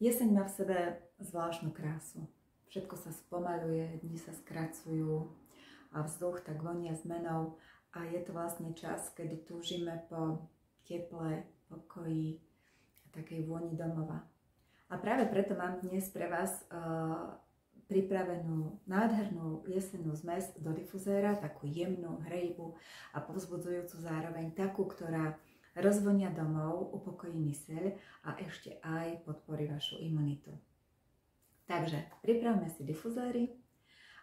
Jeseň má v sebe zvláštnu krásu. Všetko sa spomaľuje, dni sa skracujú a vzduch tak vonia zmenou a je to vlastne čas, kedy túžime po teple, pokoji a takej vôni domova. A práve preto mám dnes pre vás pripravenú nádhernú jesennú zmes do difuzéra, takú jemnú, hrejivú a povzbudzujúcu zároveň, takú, ktorá rozvonia domov, upokojí myseľ a ešte aj podporí vašu imunitu. Takže pripravme si difuzéry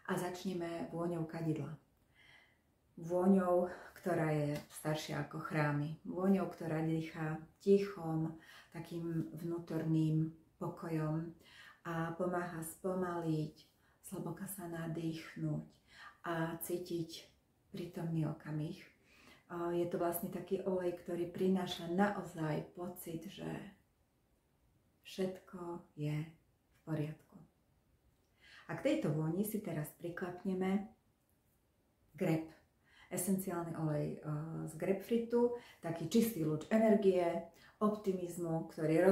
a začneme vôňou kadidla. Vôňou, ktorá je staršia ako chrámy. Vôňou, ktorá dýchá tichom, takým vnútorným pokojom a pomáha spomaliť, zhlboka sa nadýchnúť a cítiť prítomný okamih. Je to vlastne taký olej, ktorý prináša naozaj pocit, že všetko je v poriadku. A k tejto vôni si teraz priklapneme grep, esenciálny olej z grapefruitu, taký čistý lúč energie, optimizmu, ktorý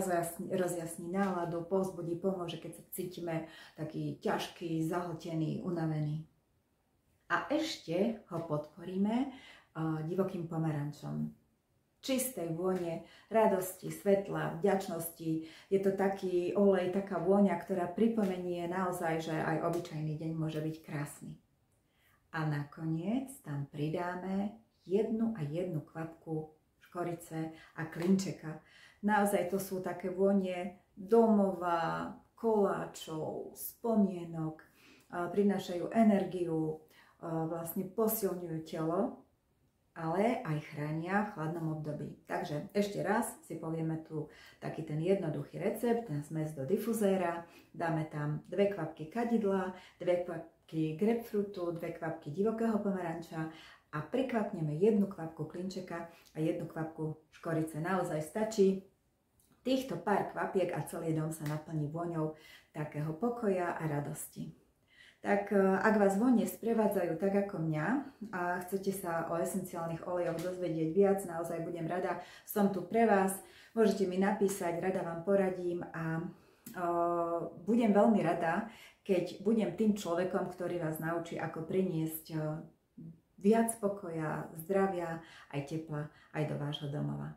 rozjasní náladu, povzbudí, pomôže, keď sa cítime taký ťažký, zahltený, unavený. A ešte ho podporíme divokým pomarančom. Čistej vône, radosti, svetla, vďačnosti. Je to taký olej, taká vôňa, ktorá pripomenie naozaj, že aj obyčajný deň môže byť krásny. A nakoniec tam pridáme jednu kvapku škorice a klinčeka. Naozaj to sú také vône domova, koláčov, spomienok, prinášajú energiu, vlastne posilňujú telo, ale aj chránia v chladnom období. Takže ešte raz si povieme tu taký ten jednoduchý recept, ten zmes do difuzéra. Dáme tam 2 kvapky kadidla, 2 kvapky grapefruitu, 2 kvapky divokého pomaranča a prikvapneme 1 kvapku klinčeka a 1 kvapku škorice. Naozaj stačí týchto pár kvapiek a celý dom sa naplní vôňou takého pokoja a radosti. Tak ak vás vône sprevádzajú tak ako mňa a chcete sa o esenciálnych olejoch dozvedieť viac, naozaj budem rada, som tu pre vás, môžete mi napísať, rada vám poradím a budem veľmi rada, keď budem tým človekom, ktorý vás naučí, ako priniesť viac pokoja, zdravia, aj tepla, aj do vášho domova.